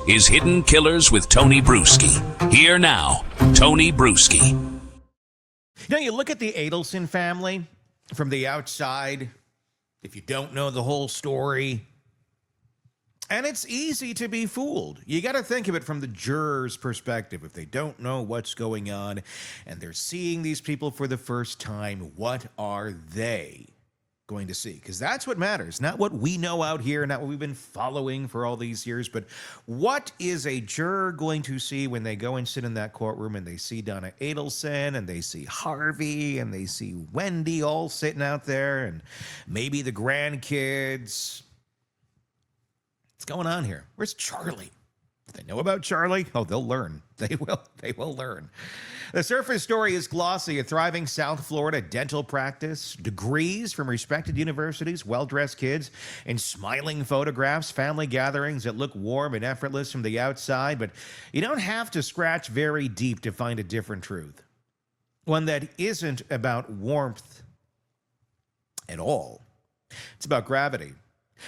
is Hidden Killers with Tony Bruschi. Here now, Tony Bruschi. You know, you look at the Adelson family from the outside, if you don't know the whole story, and it's easy to be fooled. You got to think of it from the juror's perspective. If they don't know what's going on and they're seeing these people for the first time, what are they going to see? Because that's what matters. Not what we know out here, not what we've been following for all these years, but what is a juror going to see when they go and sit in that courtroom and they see Donna Adelson and they see Harvey and they see Wendy all sitting out there and maybe the grandkids. What's going on here? Where's Charlie? If they know about Charlie, oh, they'll learn. They will learn. The surface story is glossy. A thriving South Florida dental practice, degrees from respected universities, well-dressed kids, and smiling photographs, family gatherings that look warm and effortless from the outside, but you don't have to scratch very deep to find a different truth. One that isn't about warmth at all. It's about gravity.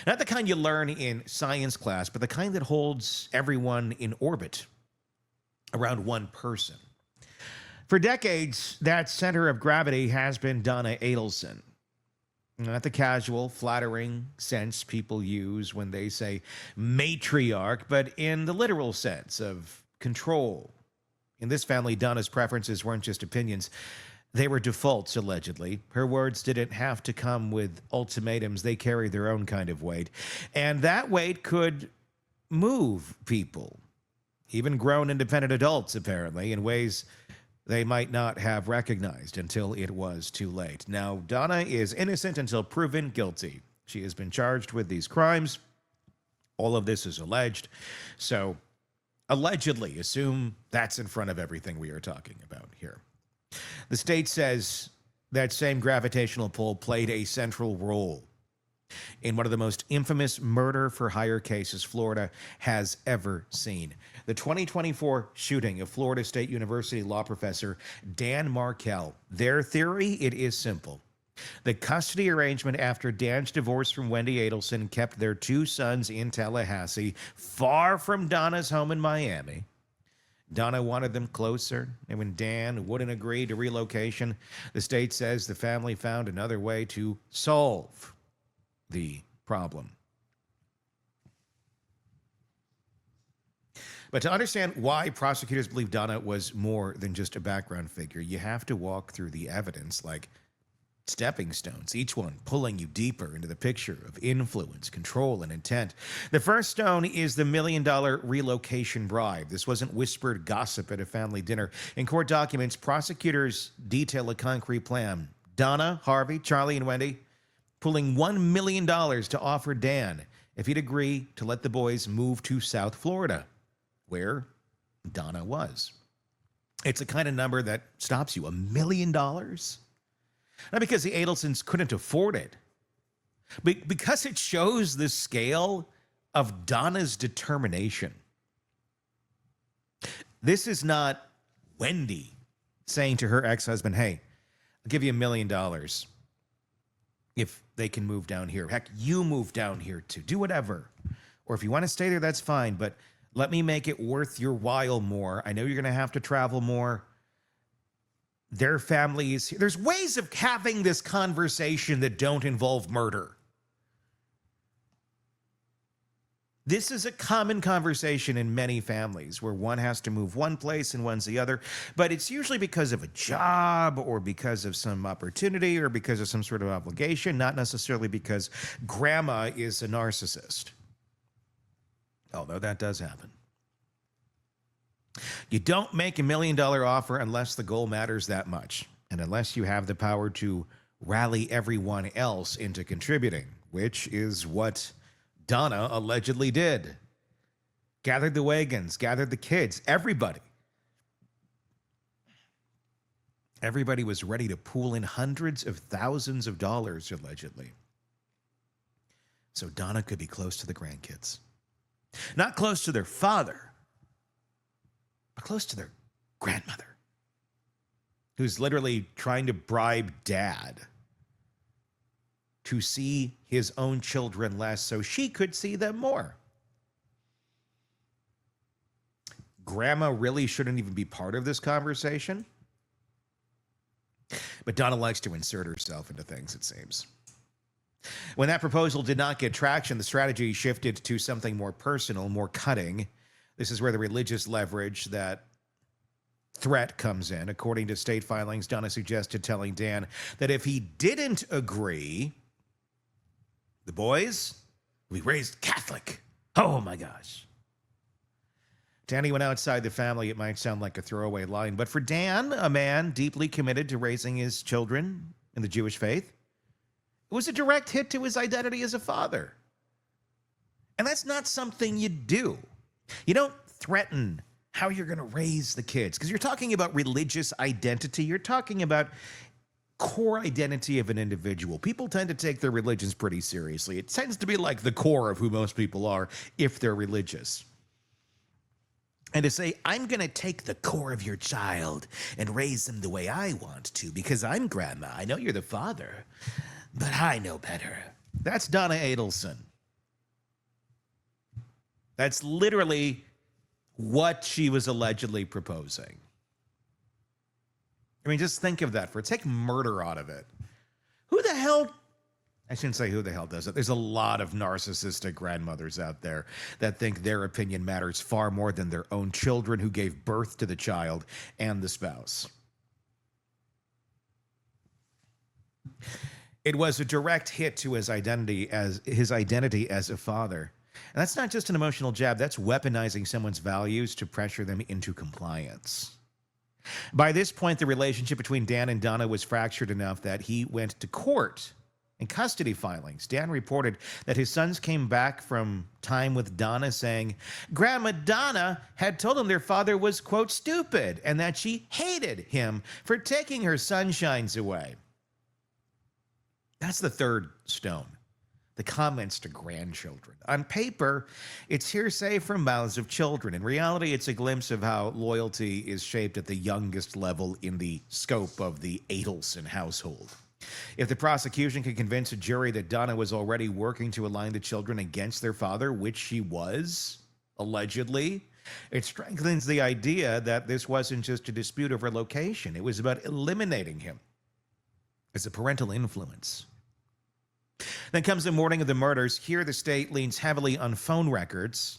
Not the kind you learn in science class, but the kind that holds everyone in orbit around one person. For decades, that center of gravity has been Donna Adelson. Not the casual, flattering sense people use when they say matriarch, but in the literal sense of control. In this family, Donna's preferences weren't just opinions. They were defaults, allegedly. Her words didn't have to come with ultimatums. They carried their own kind of weight. And that weight could move people, even grown independent adults, apparently, in ways they might not have recognized until it was too late. Now, Donna is innocent until proven guilty. She has been charged with these crimes. All of this is alleged. So, allegedly, assume that's in front of everything we are talking about here. The state says that same gravitational pull played a central role in one of the most infamous murder-for-hire cases Florida has ever seen. The 2024 shooting of Florida State University law professor Dan Markel. Their theory, it is simple. The custody arrangement after Dan's divorce from Wendy Adelson kept their two sons in Tallahassee, far from Donna's home in Miami. Donna wanted them closer, and when Dan wouldn't agree to relocation, the state says the family found another way to solve the problem. But to understand why prosecutors believe Donna was more than just a background figure, you have to walk through the evidence like stepping stones, each one pulling you deeper into the picture of influence, control, and intent. The first stone is the $1 million relocation bribe. This wasn't whispered gossip at a family dinner. In court documents, prosecutors detail a concrete plan. Donna, Harvey, Charlie, and Wendy pulling $1 million to offer Dan if he'd agree to let the boys move to South Florida, where Donna was. It's a kind of number that stops you. $1 million? Not because the Adelsons couldn't afford it, but because it shows the scale of Donna's determination. This is not Wendy saying to her ex-husband, hey, I'll give you $1 million if they can move down here. Heck, you move down here too. Do whatever. Or if you want to stay there, that's fine, but let me make it worth your while more. I know you're going to have to travel more. Their families, there's ways of having this conversation that don't involve murder. This is a common conversation in many families where one has to move one place and one's the other, but it's usually because of a job or because of some opportunity or because of some sort of obligation, not necessarily because grandma is a narcissist. Although that does happen. You don't make $1 million offer unless the goal matters that much, and unless you have the power to rally everyone else into contributing, which is what Donna allegedly did. Gathered the wagons, gathered the kids, everybody. Everybody was ready to pool in hundreds of thousands of dollars, allegedly. So Donna could be close to the grandkids. Not close to their father, but close to their grandmother, who's literally trying to bribe dad to see his own children less so she could see them more. Grandma really shouldn't even be part of this conversation. But Donna likes to insert herself into things, it seems. When that proposal did not get traction, the strategy shifted to something more personal, more cutting. This is where the religious leverage, that threat, comes in. According to state filings, Donna suggested telling Dan that if he didn't agree, the boys will be raised Catholic. Oh my gosh. To anyone outside the family, it might sound like a throwaway line, but for Dan, a man deeply committed to raising his children in the Jewish faith, it was a direct hit to his identity as a father. And that's not something you do. You don't threaten how you're going to raise the kids, because you're talking about religious identity. You're talking about core identity of an individual. People tend to take their religions pretty seriously. It tends to be like the core of who most people are if they're religious. And to say, I'm going to take the core of your child and raise them the way I want to because I'm grandma. I know you're the father, but I know better. That's Donna Adelson. That's literally what she was allegedly proposing. I mean, just think of that take murder out of it. Who the hell, I shouldn't say who the hell does it. There's a lot of narcissistic grandmothers out there that think their opinion matters far more than their own children who gave birth to the child and the spouse. It was a direct hit to his identity as a father. And that's not just an emotional jab, that's weaponizing someone's values to pressure them into compliance. By this point, the relationship between Dan and Donna was fractured enough that he went to court. In custody filings, Dan reported that his sons came back from time with Donna saying Grandma Donna had told him their father was, quote, stupid, and that she hated him for taking her sunshines away. That's the third stone. The comments to grandchildren. On paper, it's hearsay from mouths of children. In reality, it's a glimpse of how loyalty is shaped at the youngest level in the scope of the Adelson household. If the prosecution can convince a jury that Donna was already working to align the children against their father, which she was, allegedly, it strengthens the idea that this wasn't just a dispute over location. It was about eliminating him as a parental influence. Then comes the morning of the murders. Here, the state leans heavily on phone records.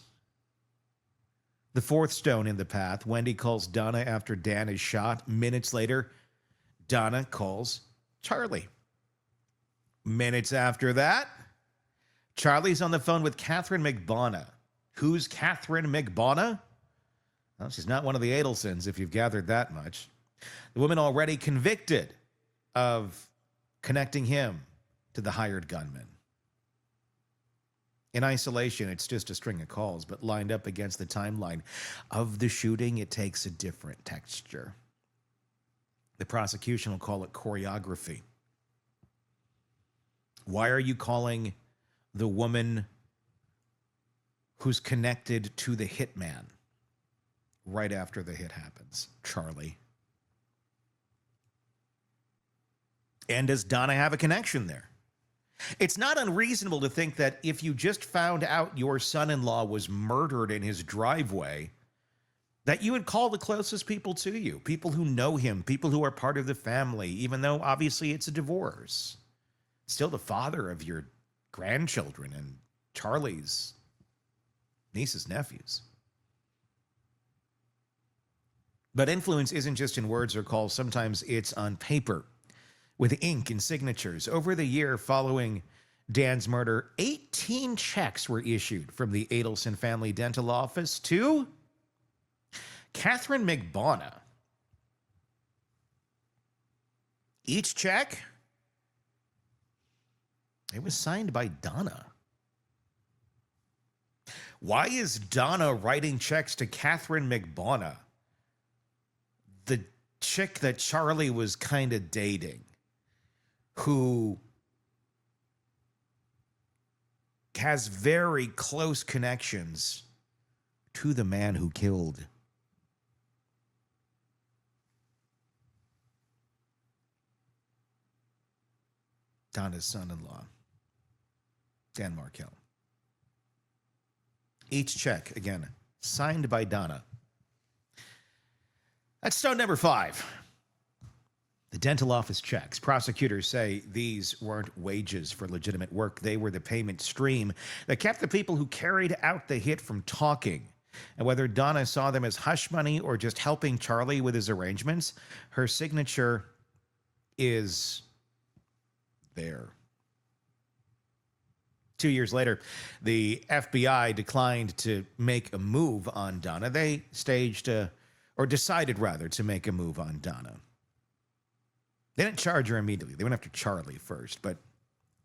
The fourth stone in the path, Wendy calls Donna after Dan is shot. Minutes later, Donna calls Charlie. Minutes after that, Charlie's on the phone with Katherine Magbanua. Who's Katherine Magbanua? Well, she's not one of the Adelsons, if you've gathered that much. The woman already convicted of connecting him to the hired gunman. In isolation, it's just a string of calls, but lined up against the timeline of the shooting, it takes a different texture. The prosecution will call it choreography. Why are you calling the woman who's connected to the hitman right after the hit happens? Charlie. And does Donna have a connection there? It's not unreasonable to think that if you just found out your son-in-law was murdered in his driveway, that you would call the closest people to you, people who know him, people who are part of the family, even though obviously it's a divorce. Still the father of your grandchildren and Charlie's nieces, nephews. But influence isn't just in words or calls. Sometimes it's on paper, with ink and signatures. Over the year following Dan's murder, 18 checks were issued from the Adelson family dental office to Katherine Magbanua. Each check, it was signed by Donna. Why is Donna writing checks to Katherine Magbanua, the chick that Charlie was kind of dating, who has very close connections to the man who killed Donna's son-in-law, Dan Markel? Each check, again, signed by Donna. That's stone number 5. The dental office checks. Prosecutors say these weren't wages for legitimate work. They were the payment stream that kept the people who carried out the hit from talking. And whether Donna saw them as hush money or just helping Charlie with his arrangements, her signature is there. 2 years later, the FBI declined to make a move on Donna. They decided to make a move on Donna. They didn't charge her immediately. They went after Charlie first, but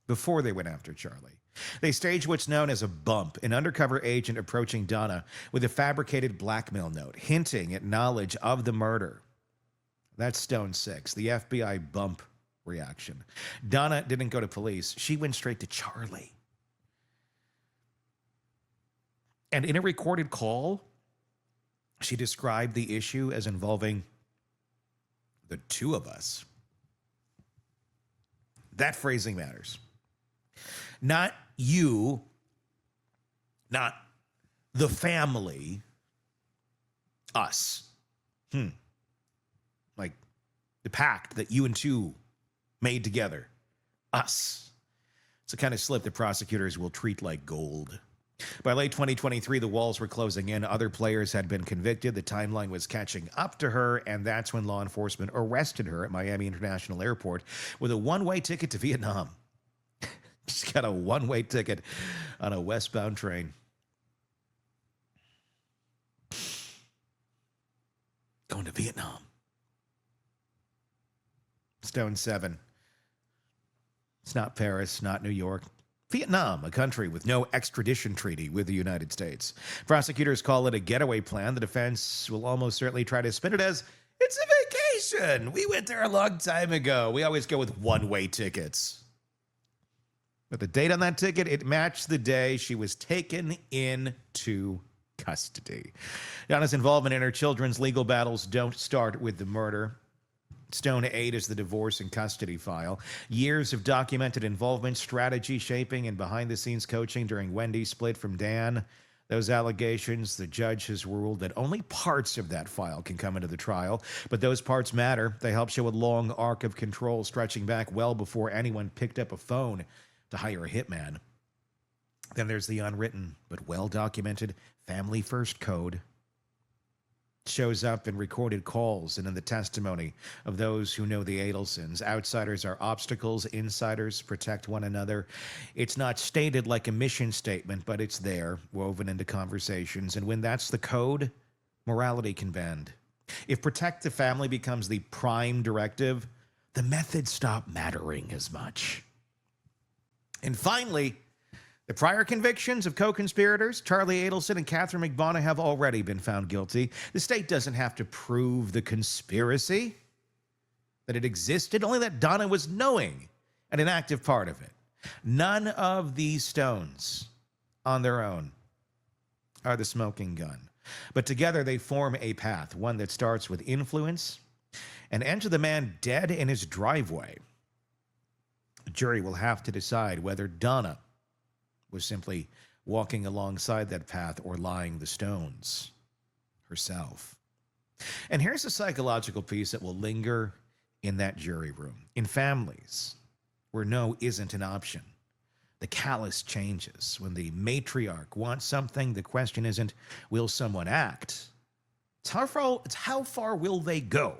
before they went after Charlie, they staged what's known as a bump, an undercover agent approaching Donna with a fabricated blackmail note, hinting at knowledge of the murder. That's stone 6, the FBI bump reaction. Donna didn't go to police. She went straight to Charlie. And in a recorded call, she described the issue as involving the two of us. That phrasing matters. Not you, not the family, us. Like the pact that you and two made together. Us. It's the kind of slip that prosecutors will treat like gold. By late 2023, the walls were closing in. Other players had been convicted. The timeline was catching up to her, and that's when law enforcement arrested her at Miami International Airport with a one-way ticket to Vietnam. She's got a one-way ticket on a westbound train. Going to Vietnam. Stone 7. It's not Paris, not New York. Vietnam, a country with no extradition treaty with the United States. Prosecutors call it a getaway plan. The defense will almost certainly try to spin it as, it's a vacation. We went there a long time ago. We always go with one-way tickets. But the date on that ticket, it matched the day she was taken into custody. Donna's involvement in her children's legal battles don't start with the murder. Stone 8 is the divorce and custody file. Years of documented involvement, strategy shaping, and behind-the-scenes coaching during Wendy's split from Dan. Those allegations, the judge has ruled that only parts of that file can come into the trial, but those parts matter. They help show a long arc of control stretching back well before anyone picked up a phone to hire a hitman. Then there's the unwritten but well-documented Family First Code. Shows up in recorded calls and in the testimony of those who know the Adelsons. Outsiders are obstacles, insiders protect one another. It's not stated like a mission statement, but it's there, woven into conversations. And when that's the code, morality can bend. If protect the family becomes the prime directive, the methods stop mattering as much. And finally, the prior convictions of co-conspirators, Charlie Adelson and Katherine Magbanua, have already been found guilty. The state doesn't have to prove the conspiracy, that it existed, only that Donna was knowing and an active part of it. None of these stones on their own are the smoking gun, but together they form a path, one that starts with influence and ends with a man dead in his driveway. The jury will have to decide whether Donna was simply walking alongside that path or lying the stones herself. And here's a psychological piece that will linger in that jury room. In families where no isn't an option, the callus changes. When the matriarch wants something, the question isn't, will someone act? It's how far will they go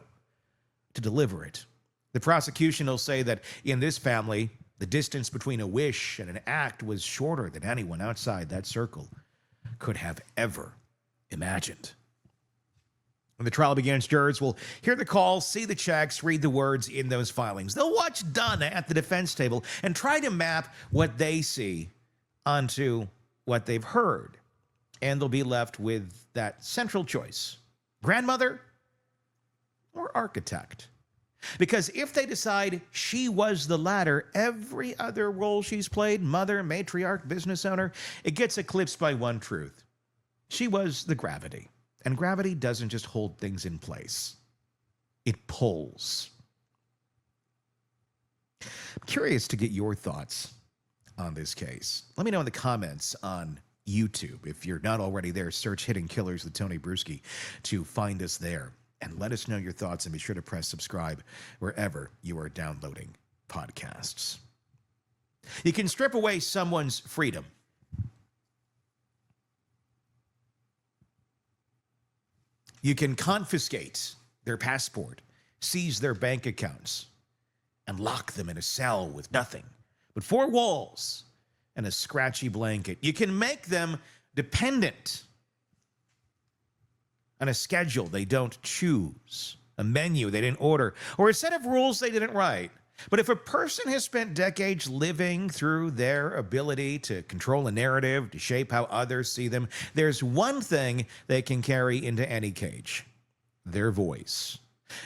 to deliver it? The prosecution will say that in this family, the distance between a wish and an act was shorter than anyone outside that circle could have ever imagined. When the trial begins, jurors will hear the calls, see the checks, read the words in those filings. They'll watch Donna at the defense table and try to map what they see onto what they've heard. And they'll be left with that central choice: grandmother or architect. Because if they decide she was the latter, every other role she's played, mother, matriarch, business owner, it gets eclipsed by one truth. She was the gravity. And gravity doesn't just hold things in place. It pulls. I'm curious to get your thoughts on this case. Let me know in the comments on YouTube. If you're not already there, search Hidden Killers with Tony Bruschi to find us there. And let us know your thoughts, and be sure to press subscribe wherever you are downloading podcasts. You can strip away someone's freedom. You can confiscate their passport, seize their bank accounts, and lock them in a cell with nothing but four walls and a scratchy blanket. You can make them dependent on a schedule they don't choose, a menu they didn't order, or a set of rules they didn't write. But if a person has spent decades living through their ability to control a narrative, to shape how others see them, there's one thing they can carry into any cage: their voice.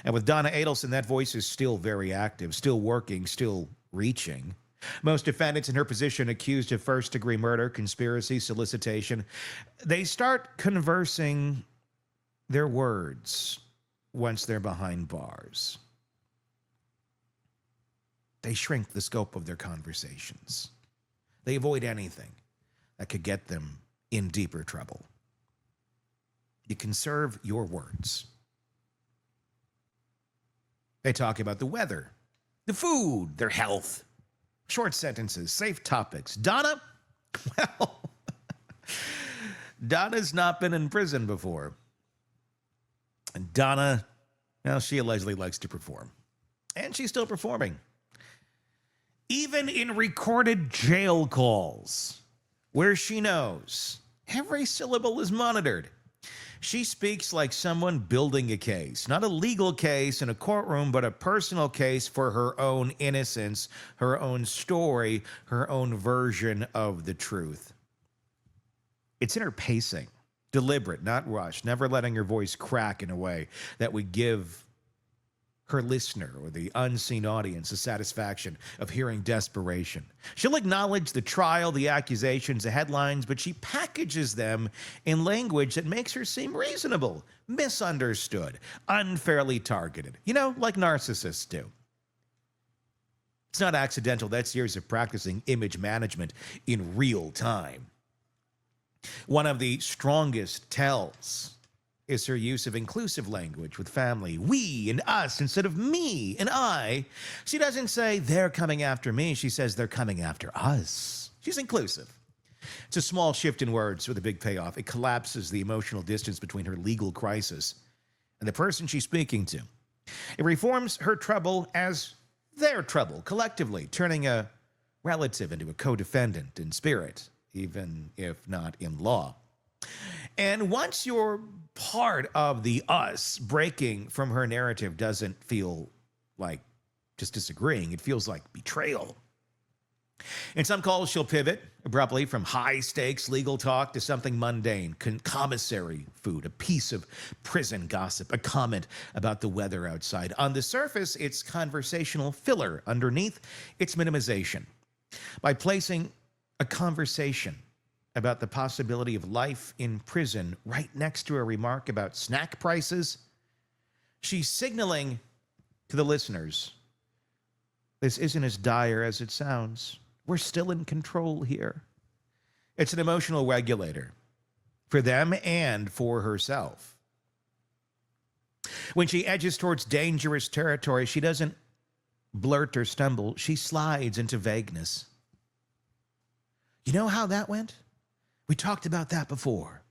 And with Donna Adelson, that voice is still very active, still working, still reaching. Most defendants in her position accused of first-degree murder, conspiracy, solicitation, they start conversing their words once they're behind bars. They shrink the scope of their conversations. They avoid anything that could get them in deeper trouble. You conserve your words. They talk about the weather, the food, their health, short sentences, safe topics. Donna, well, Donna's not been in prison before. And Donna, well, she allegedly likes to perform. And she's still performing. Even in recorded jail calls, where she knows every syllable is monitored, she speaks like someone building a case. Not a legal case in a courtroom, but a personal case for her own innocence, her own story, her own version of the truth. It's in her pacing. Deliberate, not rushed, never letting her voice crack in a way that would give her listener or the unseen audience the satisfaction of hearing desperation. She'll acknowledge the trial, the accusations, the headlines, but she packages them in language that makes her seem reasonable, misunderstood, unfairly targeted. You know, like narcissists do. It's not accidental. That's years of practicing image management in real time. One of the strongest tells is her use of inclusive language with family. We and us instead of me and I. She doesn't say, they're coming after me. She says, they're coming after us. She's inclusive. It's a small shift in words with a big payoff. It collapses the emotional distance between her legal crisis and the person she's speaking to. It reforms her trouble as their trouble, collectively, turning a relative into a co-defendant in spirit, even if not in law. And once you're part of the us, breaking from her narrative doesn't feel like just disagreeing. It feels like betrayal. In some calls, she'll pivot abruptly from high-stakes legal talk to something mundane, commissary food, a piece of prison gossip, a comment about the weather outside. On the surface, it's conversational filler. Underneath, it's minimization. By placing a conversation about the possibility of life in prison right next to a remark about snack prices, she's signaling to the listeners, this isn't as dire as it sounds. We're still in control here. It's an emotional regulator for them and for herself. When she edges towards dangerous territory, she doesn't blurt or stumble. She slides into vagueness. You know how that went? We talked about that before.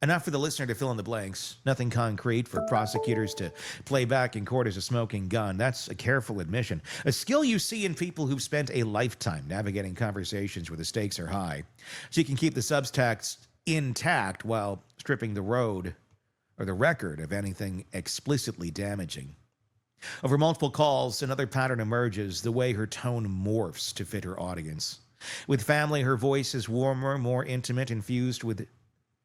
Enough for the listener to fill in the blanks. Nothing concrete for prosecutors to play back in court as a smoking gun. That's a careful admission. A skill you see in people who've spent a lifetime navigating conversations where the stakes are high. So you can keep the subtext intact while stripping the road or the record of anything explicitly damaging. Over multiple calls, another pattern emerges, the way her tone morphs to fit her audience. With family, her voice is warmer, more intimate, infused with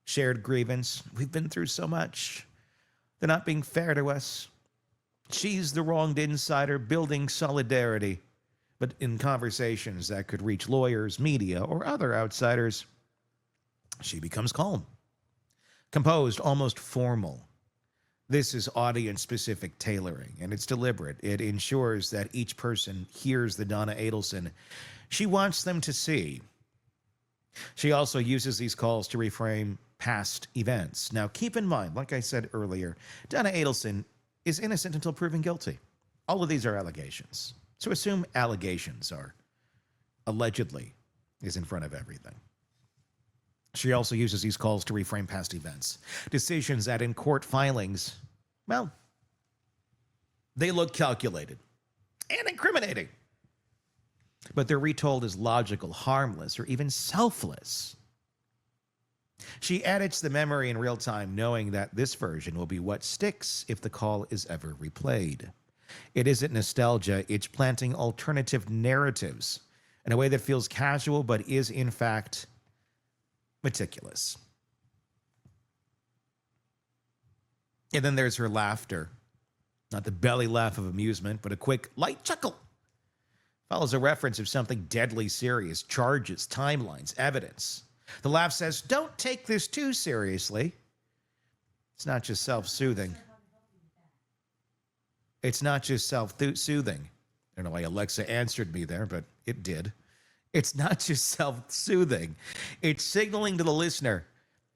shared grievance. We've been through so much. They're not being fair to us. She's the wronged insider, building solidarity. But in conversations that could reach lawyers, media, or other outsiders, she becomes calm, composed, almost formal. This is audience-specific tailoring, and it's deliberate. It ensures that each person hears the Donna Adelson she wants them to see. She also uses these calls to reframe past events. Now, keep in mind, like I said earlier, Donna Adelson is innocent until proven guilty. All of these are allegations. So assume allegations are allegedly is in front of everything. She also uses these calls to reframe past events. Decisions that in court filings, well, they look calculated and incriminating. But they're retold as logical, harmless, or even selfless. She edits the memory in real time, knowing that this version will be what sticks if the call is ever replayed. It isn't nostalgia, it's planting alternative narratives in a way that feels casual but is, in fact, meticulous. And then there's her laughter. Not the belly laugh of amusement, but a quick, light chuckle. Follows a reference of something deadly serious, charges, timelines, evidence. The laugh says, don't take this too seriously. It's not just self-soothing. It's not just self-soothing. I don't know why Alexa answered me there, but it did. It's not just self-soothing. It's signaling to the listener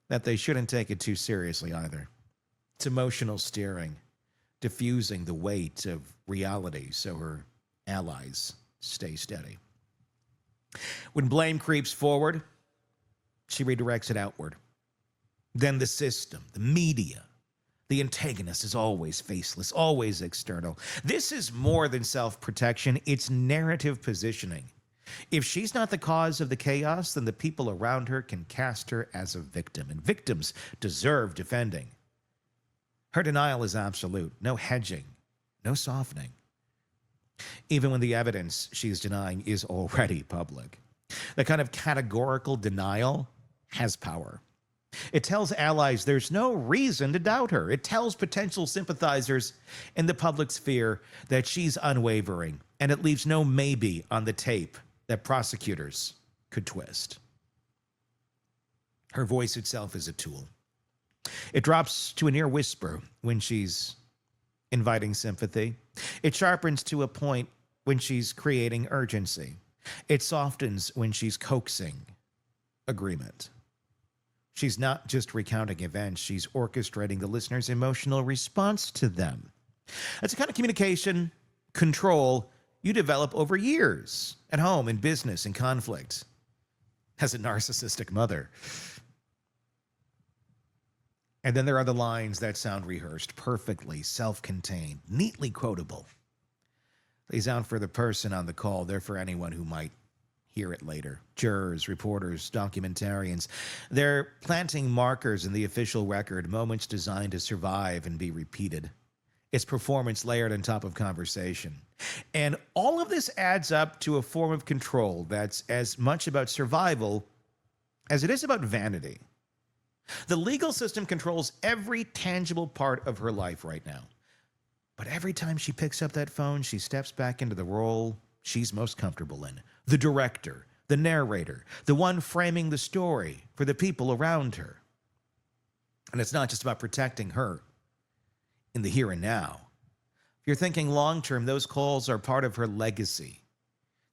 that they shouldn't take it too seriously either. It's emotional steering, diffusing the weight of reality so her allies stay steady. When blame creeps forward, she redirects it outward. Then the system, the media, the antagonist is always faceless, always external. This is more than self-protection, it's narrative positioning. If she's not the cause of the chaos, then the people around her can cast her as a victim, and victims deserve defending. Her denial is absolute, no hedging, no softening. Even when the evidence she's denying is already public. The kind of categorical denial has power. It tells allies there's no reason to doubt her. It tells potential sympathizers in the public sphere that she's unwavering, and it leaves no maybe on the tape that prosecutors could twist. Her voice itself is a tool. It drops to a near whisper when she's inviting sympathy. It sharpens to a point when she's creating urgency. It softens when she's coaxing agreement. She's not just recounting events, she's orchestrating the listener's emotional response to them. That's the kind of communication control you develop over years at home, in business, in conflict, as a narcissistic mother. And then there are the lines that sound rehearsed, perfectly self-contained, neatly quotable. They sound for the person on the call. They're for anyone who might hear it later. Jurors, reporters, documentarians. They're planting markers in the official record, moments designed to survive and be repeated. It's performance layered on top of conversation. And all of this adds up to a form of control that's as much about survival as it is about vanity. The legal system controls every tangible part of her life right now. But every time she picks up that phone, she steps back into the role she's most comfortable in. The director, the narrator, the one framing the story for the people around her. And it's not just about protecting her in the here and now. If you're thinking long-term, those calls are part of her legacy.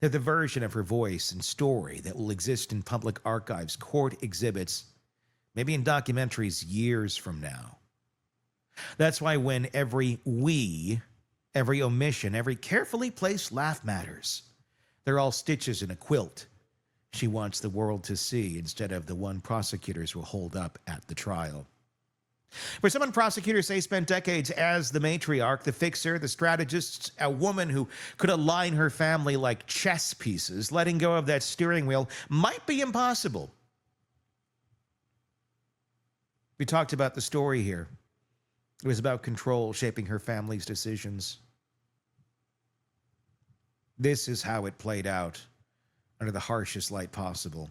They're the version of her voice and story that will exist in public archives, court exhibits, maybe in documentaries years from now. That's why when every we, every omission, every carefully placed laugh matters. They're all stitches in a quilt she wants the world to see instead of the one prosecutors will hold up at the trial. For someone prosecutors say spent decades as the matriarch, the fixer, the strategist, a woman who could align her family like chess pieces, letting go of that steering wheel might be impossible. We talked about the story here. It was about control shaping her family's decisions. This is how it played out under the harshest light possible.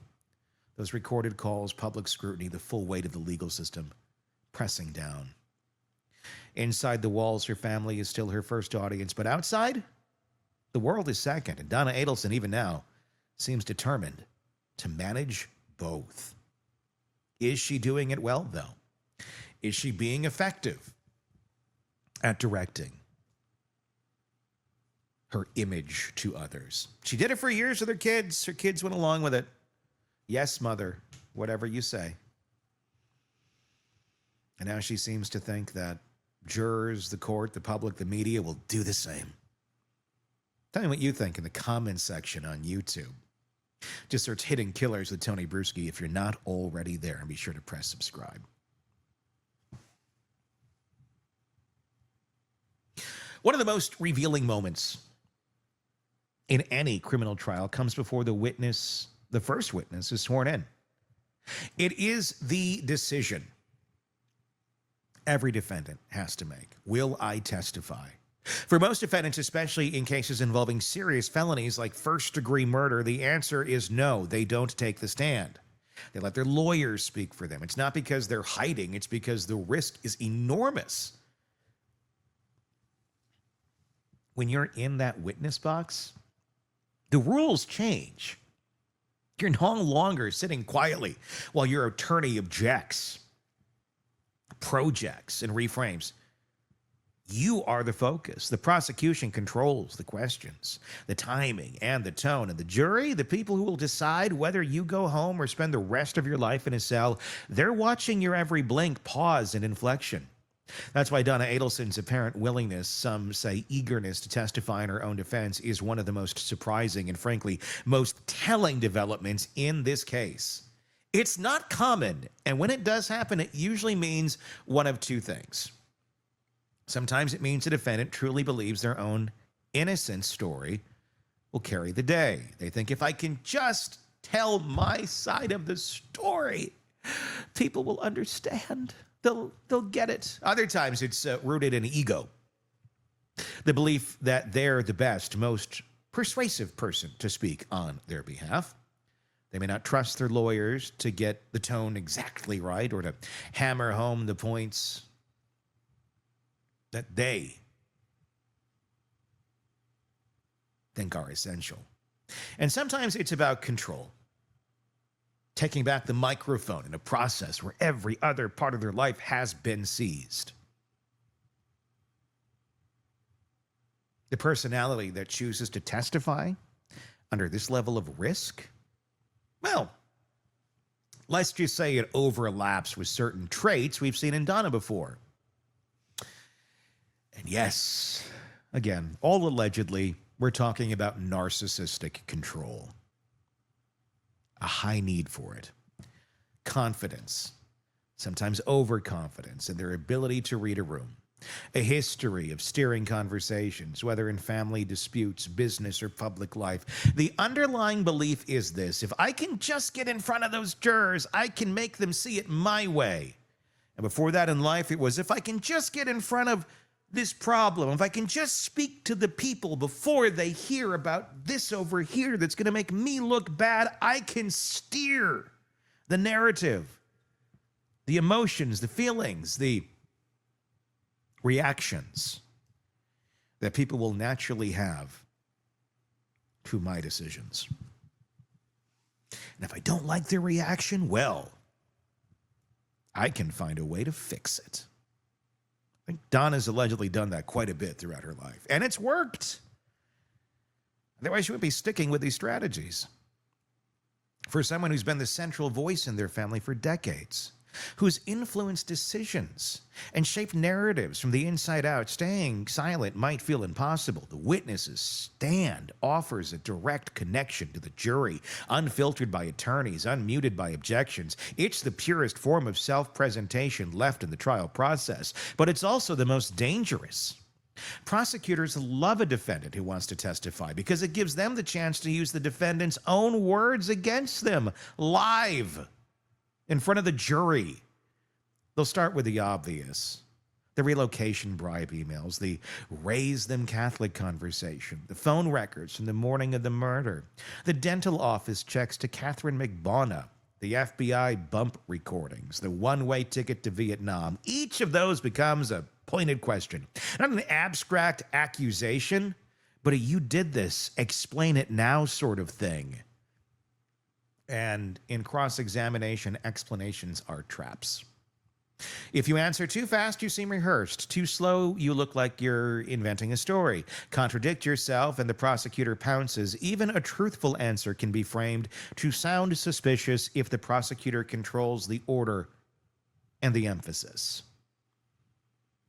Those recorded calls, public scrutiny, the full weight of the legal system pressing down. Inside the walls, her family is still her first audience, but outside, the world is second. And Donna Adelson, even now, seems determined to manage both. Is she doing it well, though? Is she being effective at directing her image to others? She did it for years with her kids. Her kids went along with it. Yes, mother, whatever you say. And now she seems to think that jurors, the court, the public, the media will do the same. Tell me what you think in the comments section on YouTube. Just search Hidden Killers with Tony Bruschi if you're not already there, and be sure to press subscribe. One of the most revealing moments in any criminal trial comes before the first witness is sworn in. It is the decision every defendant has to make. Will I testify? For most defendants, especially in cases involving serious felonies like first-degree murder, the answer is no, they don't take the stand. They let their lawyers speak for them. It's not because they're hiding, it's because the risk is enormous. When you're in that witness box, the rules change. You're no longer sitting quietly while your attorney objects, projects, and reframes. You are the focus. The prosecution controls the questions, the timing, and the tone. And the jury, the people who will decide whether you go home or spend the rest of your life in a cell, they're watching your every blink, pause, and inflection. That's why Donna Adelson's apparent willingness, some say eagerness, to testify in her own defense is one of the most surprising and, frankly, most telling developments in this case. It's not common, and when it does happen, it usually means one of two things. Sometimes it means the defendant truly believes their own innocent story will carry the day. They think, if I can just tell my side of the story, people will understand. They'll get it. Other times it's rooted in ego. The belief that they're the best, most persuasive person to speak on their behalf. They may not trust their lawyers to get the tone exactly right or to hammer home the points that they think are essential. And sometimes it's about control. Taking back the microphone in a process where every other part of their life has been seized. The personality that chooses to testify under this level of risk, well, let's just say it overlaps with certain traits we've seen in Donna before. And yes, again, all allegedly, we're talking about narcissistic control. A high need for it. Confidence, sometimes overconfidence in their ability to read a room. A history of steering conversations, whether in family disputes, business, or public life. The underlying belief is this: if I can just get in front of those jurors, I can make them see it my way. And before that in life, it was, if I can just get in front of this problem, if I can just speak to the people before they hear about this over here that's going to make me look bad, I can steer the narrative, the emotions, the feelings, the reactions that people will naturally have to my decisions. And if I don't like their reaction, well, I can find a way to fix it. I think Donna's allegedly done that quite a bit throughout her life, and it's worked. Otherwise, she wouldn't be sticking with these strategies. For someone who's been the central voice in their family for decades, who's influenced decisions and shaped narratives from the inside out, staying silent might feel impossible. The witness's stand offers a direct connection to the jury, unfiltered by attorneys, unmuted by objections. It's the purest form of self-presentation left in the trial process, but it's also the most dangerous. Prosecutors love a defendant who wants to testify because it gives them the chance to use the defendant's own words against them live in front of the jury. They'll start with the obvious: the relocation bribe emails, the raise them Catholic conversation, the phone records from the morning of the murder, the dental office checks to Katherine Magbanua, the FBI bump recordings, the one-way ticket to Vietnam. Each of those becomes a pointed question, not an abstract accusation, but a "you did this, explain it now" sort of thing. And in cross-examination, explanations are traps. If you answer too fast, you seem rehearsed. Too slow, you look like you're inventing a story. Contradict yourself, and the prosecutor pounces. Even a truthful answer can be framed to sound suspicious if the prosecutor controls the order and the emphasis.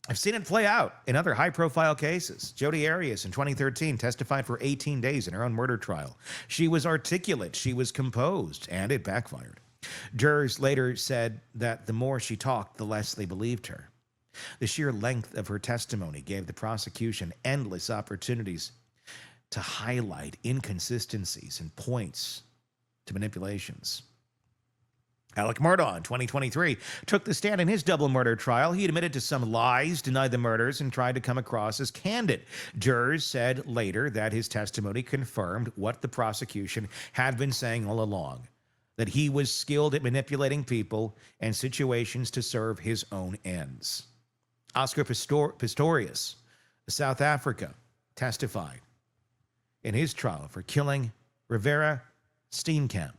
I've seen it play out in other high-profile cases. Jodi Arias in 2013 testified for 18 days in her own murder trial. She was articulate, she was composed, and it backfired. Jurors later said that the more she talked, the less they believed her. The sheer length of her testimony gave the prosecution endless opportunities to highlight inconsistencies and points to manipulations. Alec Murdaugh in 2023 took the stand in his double murder trial. He admitted to some lies, denied the murders, and tried to come across as candid. Jurors said later that his testimony confirmed what the prosecution had been saying all along, that he was skilled at manipulating people and situations to serve his own ends. Oscar Pistorius of South Africa testified in his trial for killing Rivera Steenkamp.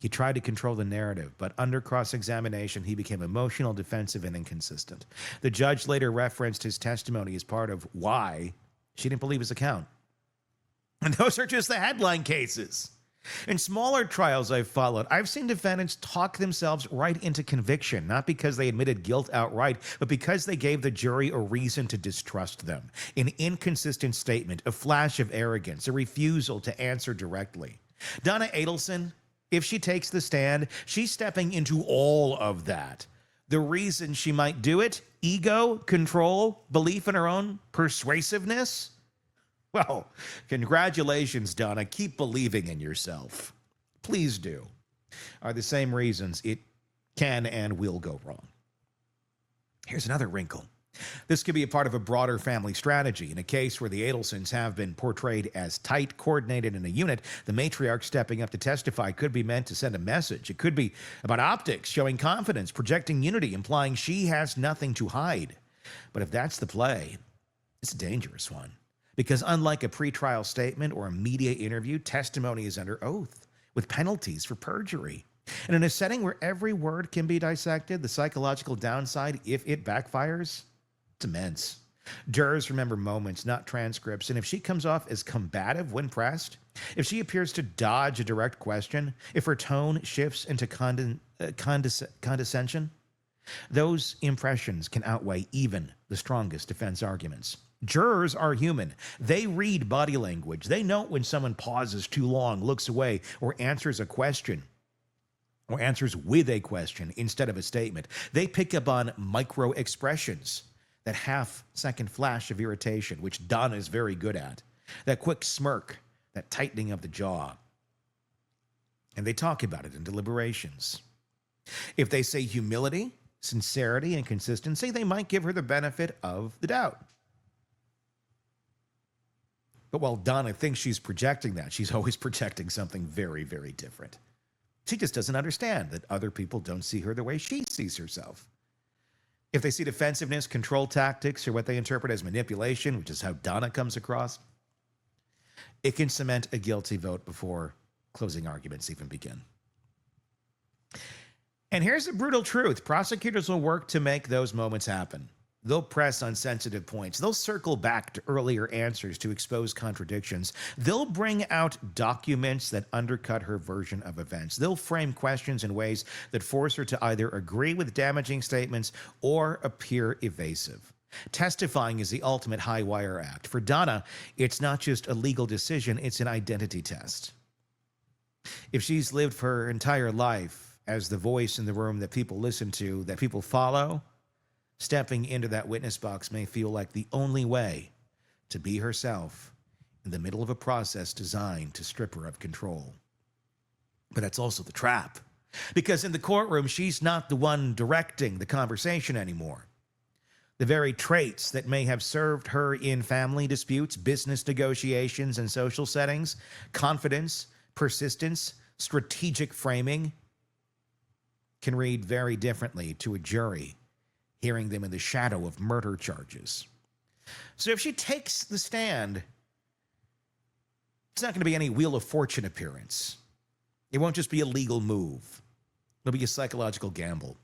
He tried to control the narrative, but under cross-examination, he became emotional, defensive, and inconsistent. The judge later referenced his testimony as part of why she didn't believe his account. And those are just the headline cases. In smaller trials I've followed, I've seen defendants talk themselves right into conviction, not because they admitted guilt outright, but because they gave the jury a reason to distrust them. An inconsistent statement, a flash of arrogance, a refusal to answer directly. Donna Adelson, if she takes the stand, she's stepping into all of that. The reason she might do it, ego, control, belief in her own persuasiveness. Well, congratulations, Donna. Keep believing in yourself. Please do. Are the same reasons it can and will go wrong. Here's another wrinkle. This could be a part of a broader family strategy. In a case where the Adelsons have been portrayed as tight, coordinated in a unit, the matriarch stepping up to testify could be meant to send a message. It could be about optics, showing confidence, projecting unity, implying she has nothing to hide. But if that's the play, it's a dangerous one. Because unlike a pretrial statement or a media interview, testimony is under oath with penalties for perjury. And in a setting where every word can be dissected, the psychological downside, if it backfires, it's immense. Jurors remember moments, not transcripts, and if she comes off as combative when pressed, if she appears to dodge a direct question, if her tone shifts into condescension, those impressions can outweigh even the strongest defense arguments. Jurors are human. They read body language. They know when someone pauses too long, looks away, or answers a question, or answers with a question instead of a statement. They pick up on micro expressions. That half-second flash of irritation, which Donna is very good at. That quick smirk, that tightening of the jaw. And they talk about it in deliberations. If they say humility, sincerity, and consistency, they might give her the benefit of the doubt. But while Donna thinks she's projecting that, she's always projecting something very, very different. She just doesn't understand that other people don't see her the way she sees herself. If they see defensiveness, control tactics, or what they interpret as manipulation, which is how Donna comes across, it can cement a guilty vote before closing arguments even begin. And here's the brutal truth. Prosecutors will work to make those moments happen. They'll press on sensitive points. They'll circle back to earlier answers to expose contradictions. They'll bring out documents that undercut her version of events. They'll frame questions in ways that force her to either agree with damaging statements or appear evasive. Testifying is the ultimate high-wire act. For Donna, it's not just a legal decision, it's an identity test. If she's lived her entire life as the voice in the room that people listen to, that people follow, stepping into that witness box may feel like the only way to be herself in the middle of a process designed to strip her of control. But that's also the trap, because in the courtroom, she's not the one directing the conversation anymore. The very traits that may have served her in family disputes, business negotiations, and social settings, confidence, persistence, strategic framing, can read very differently to a jury hearing them in the shadow of murder charges. So if she takes the stand, it's not going to be any Wheel of Fortune appearance. It won't just be a legal move. It'll be a psychological gamble,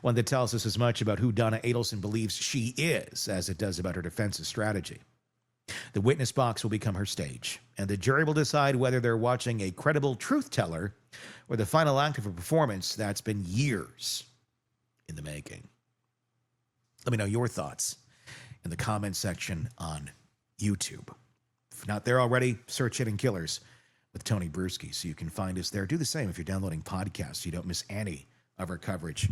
one that tells us as much about who Donna Adelson believes she is as it does about her defensive strategy. The witness box will become her stage, and the jury will decide whether they're watching a credible truth teller or the final act of a performance that's been years in the making. Let me know your thoughts in the comment section on YouTube. If not there already, search Hidden Killers with Tony Bruschi so you can find us there. Do the same if you're downloading podcasts so you don't miss any of our coverage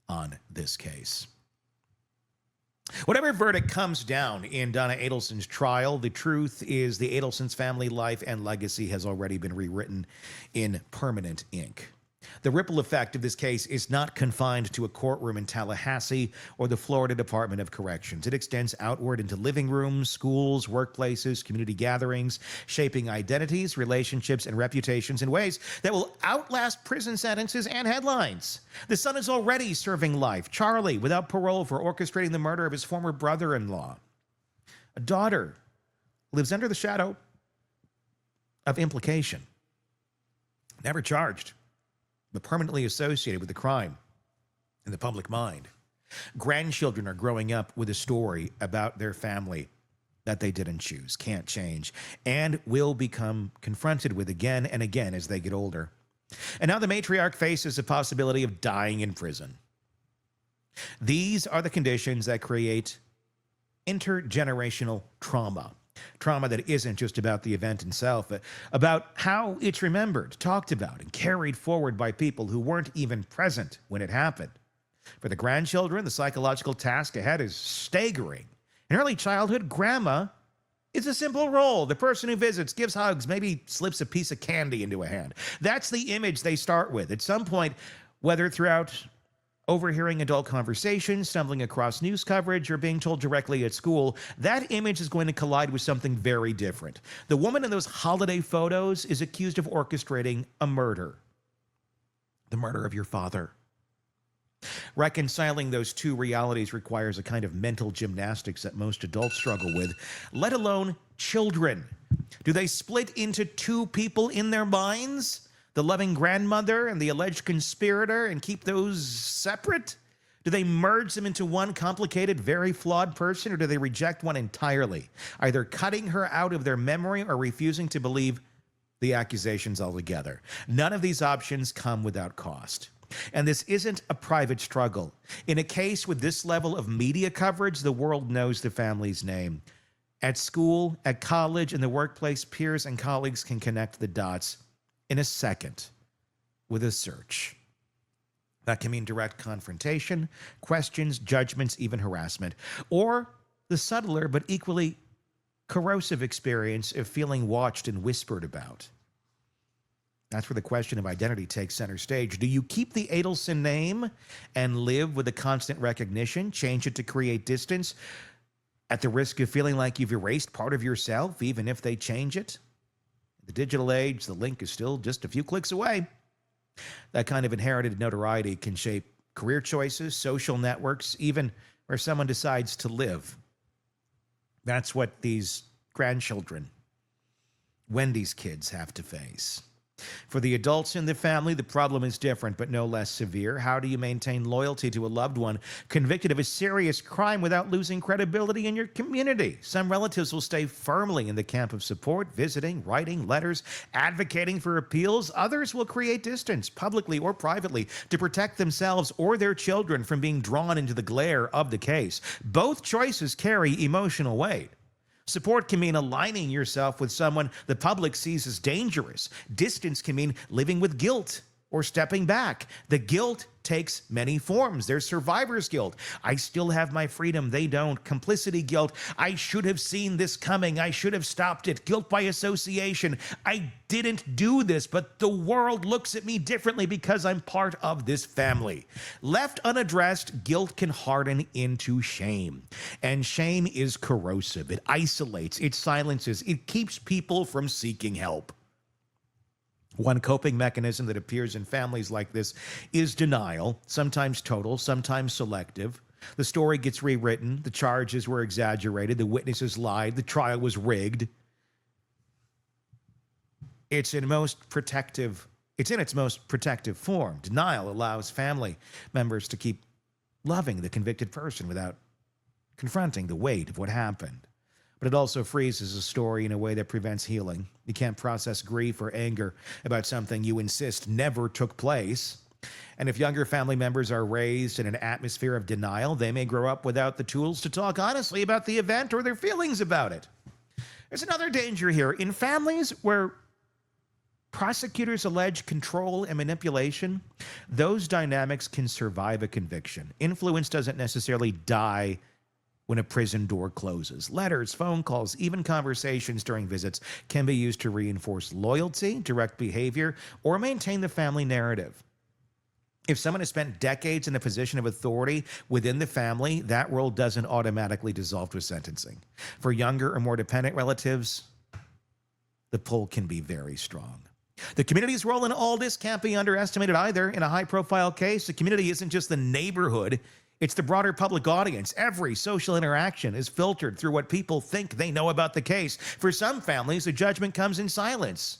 on this case. Whatever verdict comes down in Donna Adelson's trial, the truth is the Adelson's family life and legacy has already been rewritten in permanent ink. The ripple effect of this case is not confined to a courtroom in Tallahassee or the Florida Department of Corrections. It extends outward into living rooms, schools, workplaces, community gatherings, shaping identities, relationships, and reputations in ways that will outlast prison sentences and headlines. The son is already serving life, Charlie, without parole for orchestrating the murder of his former brother-in-law. A daughter lives under the shadow of implication. Never charged, but permanently associated with the crime in the public mind. Grandchildren are growing up with a story about their family that they didn't choose, can't change, and will become confronted with again and again as they get older. And now the matriarch faces the possibility of dying in prison. These are the conditions that create intergenerational trauma. Trauma that isn't just about the event itself, but about how it's remembered, talked about, and carried forward by people who weren't even present when it happened. For the grandchildren, the psychological task ahead is staggering. In early childhood, grandma is a simple role. The person who visits, gives hugs, maybe slips a piece of candy into a hand. That's the image they start with. At some point, whether throughout overhearing adult conversations, stumbling across news coverage, or being told directly at school, that image is going to collide with something very different. The woman in those holiday photos is accused of orchestrating a murder. The murder of your father. Reconciling those two realities requires a kind of mental gymnastics that most adults struggle with, let alone children. Do they split into two people in their minds? The loving grandmother and the alleged conspirator, and keep those separate? Do they merge them into one complicated, very flawed person, or do they reject one entirely, either cutting her out of their memory or refusing to believe the accusations altogether? None of these options come without cost. And this isn't a private struggle. In a case with this level of media coverage, the world knows the family's name. At school, at college, in the workplace, peers and colleagues can connect the dots in a second with a search. That can mean direct confrontation, questions, judgments, even harassment, or the subtler but equally corrosive experience of feeling watched and whispered about. That's where the question of identity takes center stage. Do you keep the Adelson name and live with a constant recognition, change it to create distance, at the risk of feeling like you've erased part of yourself, even if they change it? The digital age, the link is still just a few clicks away. That kind of inherited notoriety can shape career choices, social networks, even where someone decides to live. That's what these grandchildren, Wendy's kids, have to face. For the adults in the family, the problem is different, but no less severe. How do you maintain loyalty to a loved one convicted of a serious crime without losing credibility in your community? Some relatives will stay firmly in the camp of support, visiting, writing letters, advocating for appeals. Others will create distance, publicly or privately, to protect themselves or their children from being drawn into the glare of the case. Both choices carry emotional weight. Support can mean aligning yourself with someone the public sees as dangerous. Distance can mean living with guilt or stepping back. The guilt takes many forms. There's survivor's guilt. I still have my freedom. They don't. Complicity guilt. I should have seen this coming. I should have stopped it. Guilt by association. I didn't do this, but the world looks at me differently because I'm part of this family. Left unaddressed, guilt can harden into shame. And shame is corrosive. It isolates. It silences. It keeps people from seeking help. One coping mechanism that appears in families like this is denial, sometimes total, sometimes selective. The story gets rewritten, the charges were exaggerated, the witnesses lied, the trial was rigged. It's in its most protective form. Denial allows family members to keep loving the convicted person without confronting the weight of what happened. But it also freezes a story in a way that prevents healing. You can't process grief or anger about something you insist never took place. And if younger family members are raised in an atmosphere of denial, they may grow up without the tools to talk honestly about the event or their feelings about it. There's another danger here. In families where prosecutors allege control and manipulation, those dynamics can survive a conviction. Influence doesn't necessarily die when a prison door closes. Letters, phone calls, even conversations during visits can be used to reinforce loyalty, direct behavior, or maintain the family narrative. If someone has spent decades in a position of authority within the family, that role doesn't automatically dissolve with sentencing. For younger or more dependent relatives, the pull can be very strong. The community's role in all this can't be underestimated either. In a high-profile case, the community isn't just the neighborhood, it's the broader public audience. Every social interaction is filtered through what people think they know about the case. For some families, the judgment comes in silence.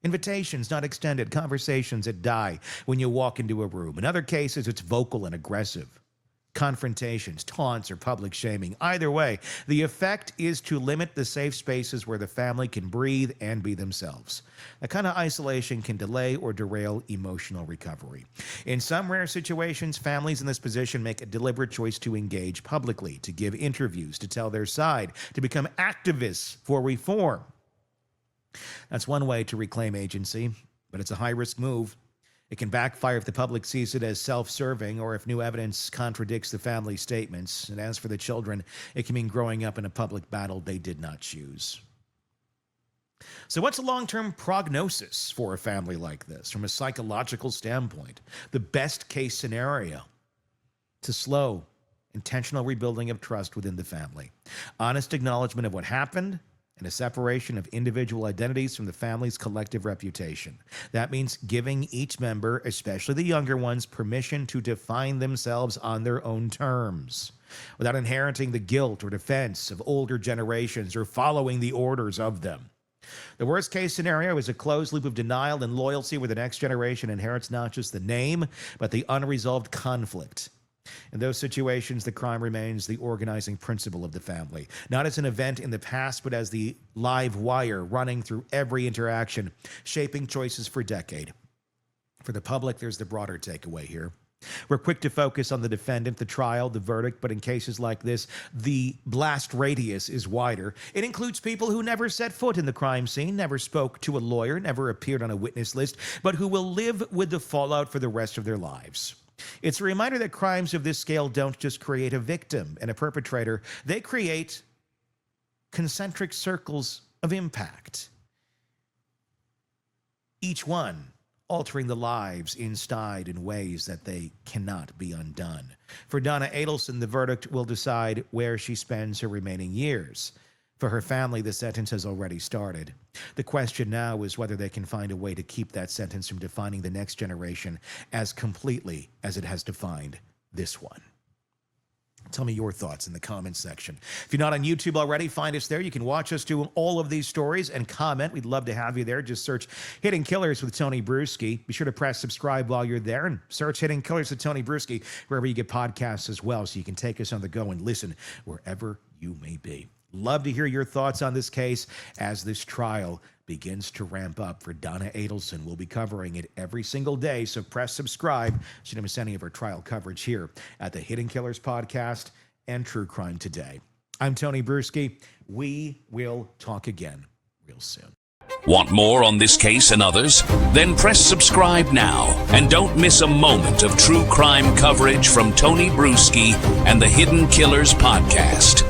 Invitations not extended, conversations that die when you walk into a room. In other cases, it's vocal and aggressive. Confrontations, taunts, or public shaming. Either way, the effect is to limit the safe spaces where the family can breathe and be themselves. That kind of isolation can delay or derail emotional recovery. In some rare situations, families in this position make a deliberate choice to engage publicly, to give interviews, to tell their side, to become activists for reform. That's one way to reclaim agency, but it's a high-risk move. It can backfire if the public sees it as self-serving or if new evidence contradicts the family's statements. And as for the children, it can mean growing up in a public battle they did not choose. So what's a long-term prognosis for a family like this from a psychological standpoint? The best-case scenario: to slow, intentional rebuilding of trust within the family. Honest acknowledgement of what happened, and a separation of individual identities from the family's collective reputation. That means giving each member, especially the younger ones, permission to define themselves on their own terms, without inheriting the guilt or defense of older generations or following the orders of them. The worst case scenario is a closed loop of denial and loyalty where the next generation inherits not just the name, but the unresolved conflict. In those situations, the crime remains the organizing principle of the family, not as an event in the past, but as the live wire running through every interaction, shaping choices for decades. For the public, there's the broader takeaway here. We're quick to focus on the defendant, the trial, the verdict, but in cases like this, the blast radius is wider. It includes people who never set foot in the crime scene, never spoke to a lawyer, never appeared on a witness list, but who will live with the fallout for the rest of their lives. It's a reminder that crimes of this scale don't just create a victim and a perpetrator, they create concentric circles of impact. Each one altering the lives inside in ways that they cannot be undone. For Donna Adelson, the verdict will decide where she spends her remaining years. For her family, the sentence has already started. The question now is whether they can find a way to keep that sentence from defining the next generation as completely as it has defined this one. Tell me your thoughts in the comments section. If you're not on YouTube already, find us there. You can watch us do all of these stories and comment. We'd love to have you there. Just search Hidden Killers with Tony Bruschi. Be sure to press subscribe while you're there, and search Hidden Killers with Tony Bruschi wherever you get podcasts as well, so you can take us on the go and listen wherever you may be. Love to hear your thoughts on this case as this trial begins to ramp up for Donna Adelson. We'll be covering it every single day, so press subscribe so you don't miss any of our trial coverage here at the Hidden Killers Podcast and True Crime Today. I'm Tony Bruschi. We will talk again real soon. Want more on this case and others? Then press subscribe now and don't miss a moment of true crime coverage from Tony Bruschi and the Hidden Killers Podcast.